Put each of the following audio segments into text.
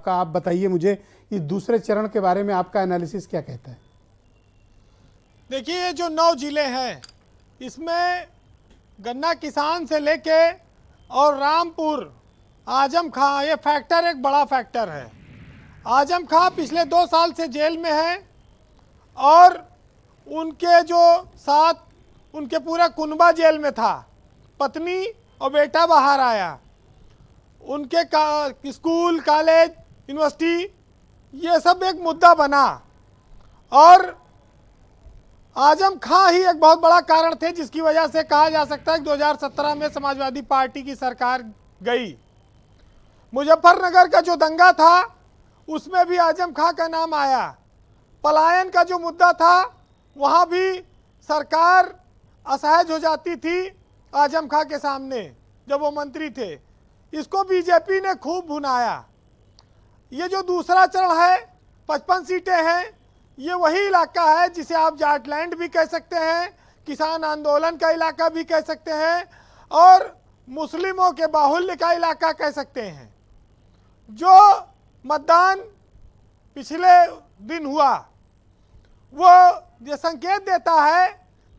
आपका, आप बताइए मुझे इस दूसरे चरण के बारे में आपका एनालिसिस क्या कहता है? देखिए, ये जो 9 जिले हैं इसमें गन्ना किसान से लेके और रामपुर, आजम खां, ये फैक्टर एक बड़ा फैक्टर है। आजम खां पिछले 2 साल से जेल में है और उनके जो साथ उनके पूरा कुनबा जेल में था, पत्नी और बेटा बाहर आया, उनके स्कूल, कॉलेज, यूनिवर्सिटी, ये सब एक मुद्दा बना और आजम खां ही एक बहुत बड़ा कारण थे जिसकी वजह से कहा जा सकता है कि 2017 में समाजवादी पार्टी की सरकार गई। मुजफ्फरनगर का जो दंगा था उसमें भी आजम खां का नाम आया। पलायन का जो मुद्दा था वहाँ भी सरकार असहज हो जाती थी आजम खां के सामने जब वो मंत्री थे। इसको बीजेपी ने खूब भुनाया। ये जो दूसरा चरण है, 55 सीटें हैं, ये वही इलाका है जिसे आप जाटलैंड भी कह सकते हैं, किसान आंदोलन का इलाका भी कह सकते हैं और मुस्लिमों के बाहुल्य का इलाका कह सकते हैं। जो मतदान पिछले दिन हुआ वो ये संकेत देता है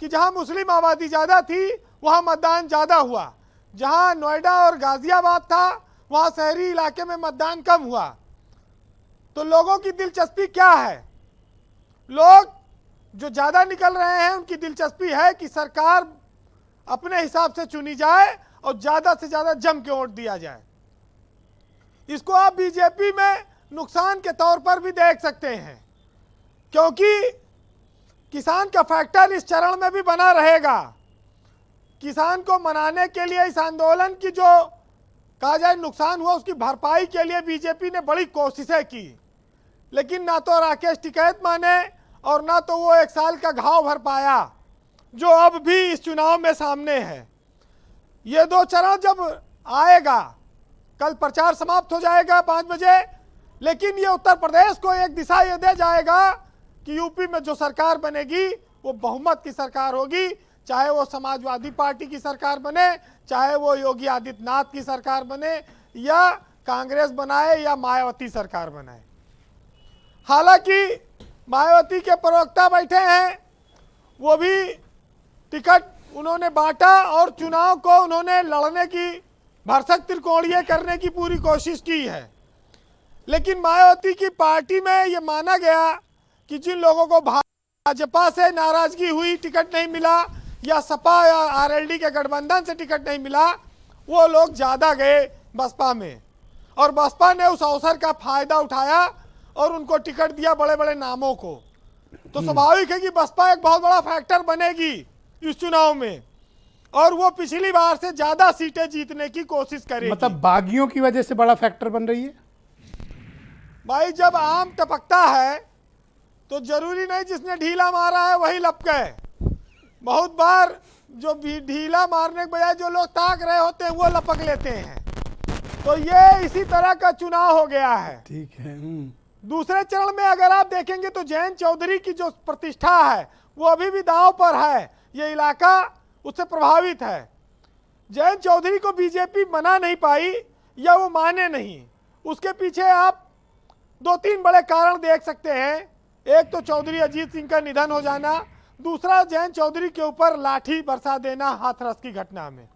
कि जहां मुस्लिम आबादी ज़्यादा थी वहां मतदान ज़्यादा हुआ, जहां नोएडा और गाज़ियाबाद था वहां शहरी इलाके में मतदान कम हुआ। तो लोगों की दिलचस्पी क्या है? लोग जो ज़्यादा निकल रहे हैं उनकी दिलचस्पी है कि सरकार अपने हिसाब से चुनी जाए और ज़्यादा से ज़्यादा जम के वोट दिया जाए। इसको आप बीजेपी में नुकसान के तौर पर भी देख सकते हैं क्योंकि किसान का फैक्टर इस चरण में भी बना रहेगा। किसान को मनाने के लिए इस आंदोलन की जो कहा जाए नुकसान हुआ उसकी भरपाई के लिए बीजेपी ने बड़ी कोशिशें की, लेकिन ना तो राकेश टिकैत माने और ना तो वो 1 साल का घाव भर पाया जो अब भी इस चुनाव में सामने है। ये 2 चरण जब आएगा, कल प्रचार समाप्त हो जाएगा 5 बजे, लेकिन ये उत्तर प्रदेश को एक दिशा ये दे जाएगा कि यूपी में जो सरकार बनेगी वो बहुमत की सरकार होगी, चाहे वो समाजवादी पार्टी की सरकार बने, चाहे वो योगी आदित्यनाथ की सरकार बने या कांग्रेस बनाए या मायावती सरकार बनाए। हालांकि मायावती के प्रवक्ता बैठे हैं, वो भी टिकट उन्होंने बांटा और चुनाव को उन्होंने लड़ने की, भरसक त्रिकोणीय करने की पूरी कोशिश की है। लेकिन मायावती की पार्टी में ये माना गया कि जिन लोगों को भाजपा से नाराजगी हुई, टिकट नहीं मिला, या सपा या आरएलडी के गठबंधन से टिकट नहीं मिला, वो लोग ज़्यादा गए बसपा में और बसपा ने उस अवसर का फायदा उठाया और उनको टिकट दिया बड़े बड़े नामों को। तो स्वाभाविक है कि बसपा एक बहुत बड़ा फैक्टर बनेगी इस चुनाव में और वो पिछली बार से ज़्यादा सीटें जीतने की कोशिश करेगी। मतलब बागियों की वजह से बड़ा फैक्टर बन रही है। भाई, जब आम टपकता है तो जरूरी नहीं जिसने ढीला मारा है वही लपके। बहुत बार जो भी ढीला मारने के बजाय जो लोग ताक रहे होते हैं वो लपक लेते हैं। तो ये इसी तरह का चुनाव हो गया है। ठीक है। दूसरे चरण में अगर आप देखेंगे तो जयंत चौधरी की जो प्रतिष्ठा है वो अभी भी दांव पर है। ये इलाका उससे प्रभावित है। जयंत चौधरी को बीजेपी मना नहीं पाई या वो माने नहीं, उसके पीछे आप 2-3 बड़े कारण देख सकते हैं। एक तो चौधरी अजीत सिंह का निधन हो जाना, दूसरा जयंत चौधरी के ऊपर लाठी बरसा देना हाथरस की घटना में।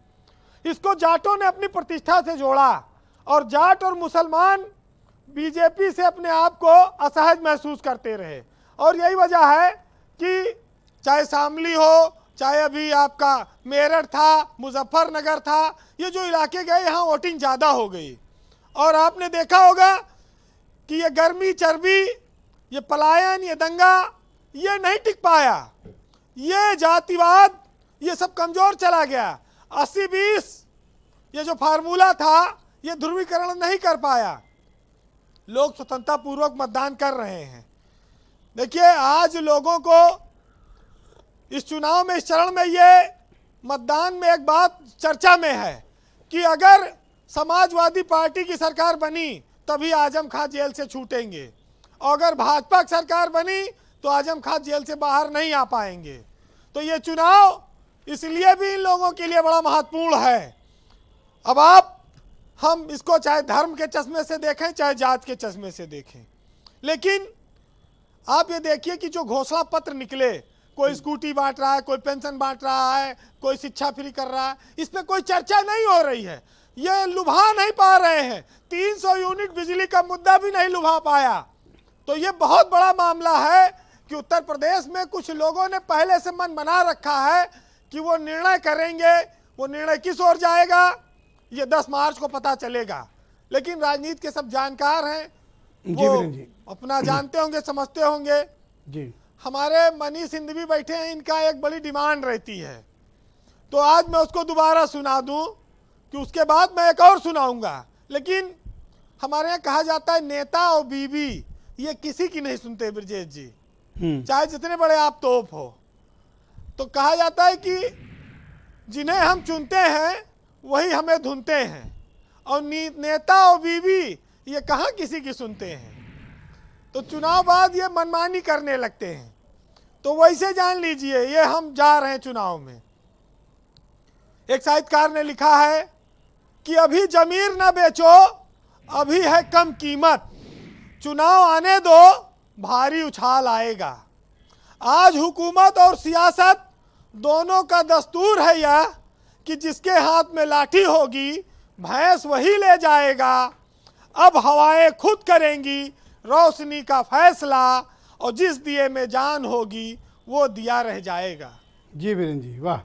इसको जाटों ने अपनी प्रतिष्ठा से जोड़ा और जाट और मुसलमान बीजेपी से अपने आप को असहज महसूस करते रहे और यही वजह है कि चाहे शामली हो, चाहे अभी आपका मेरठ था, मुजफ्फरनगर था, ये जो इलाके गए यहाँ वोटिंग ज़्यादा हो गई। और आपने देखा होगा कि ये गर्मी, चर्बी, ये पलायन, ये दंगा, ये नहीं टिक पाया। ये जातिवाद, ये सब कमज़ोर चला गया। 80-20 ये जो फार्मूला था ये ध्रुवीकरण नहीं कर पाया। लोग स्वतंत्रता पूर्वक मतदान कर रहे हैं। देखिए, आज लोगों को इस चुनाव में, इस चरण में, ये मतदान में एक बात चर्चा में है कि अगर समाजवादी पार्टी की सरकार बनी तभी आजम खां जेल से छूटेंगे और अगर भाजपा की सरकार बनी तो आजम खां जेल से बाहर नहीं आ पाएंगे। तो ये चुनाव इसलिए भी इन लोगों के लिए बड़ा महत्वपूर्ण है। अब आप हम इसको चाहे धर्म के चश्मे से देखें चाहे जात के चश्मे से देखें, लेकिन आप ये देखिए कि जो घोषणा पत्र निकले, कोई स्कूटी बांट रहा है, कोई पेंशन बांट रहा है, कोई शिक्षा फ्री कर रहा है, इस पे कोई चर्चा नहीं हो रही है। ये लुभा नहीं पा रहे हैं। 300 यूनिट बिजली का मुद्दा भी नहीं लुभा पाया। तो ये बहुत बड़ा मामला है कि उत्तर प्रदेश में कुछ लोगों ने पहले से मन बना रखा है कि वो निर्णय करेंगे। वो निर्णय किस ओर जाएगा ये 10 मार्च को पता चलेगा। लेकिन राजनीति के सब जानकार हैं, जी वो वीरेंद्र जी। अपना जानते होंगे, समझते होंगे। जी हमारे मनीष सिंधवी बैठे हैं, इनका एक बड़ी डिमांड रहती है, तो आज मैं उसको दोबारा सुना दूं कि उसके बाद मैं एक और सुनाऊंगा। लेकिन हमारे यहाँ कहा जाता है नेता और बीवी ये किसी की नहीं सुनते ब्रजेश जी, चाहे जितने बड़े आप तोप हो। तो कहा जाता है कि जिन्हें हम चुनते हैं वही हमें धुनते हैं, और नेता और बीवी ये कहाँ किसी की सुनते हैं। तो चुनाव बाद ये मनमानी करने लगते हैं। तो वैसे जान लीजिए ये हम जा रहे हैं चुनाव में। एक साहित्यकार ने लिखा है कि अभी जमीर न बेचो, अभी है कम कीमत, चुनाव आने दो भारी उछाल आएगा। आज हुकूमत और सियासत दोनों का दस्तूर है यह कि जिसके हाथ में लाठी होगी भैंस वही ले जाएगा। अब हवाएं खुद करेंगी रोशनी का फैसला, और जिस दिए में जान होगी वो दिया रह जाएगा। जी वीरेंद्र जी, वाह।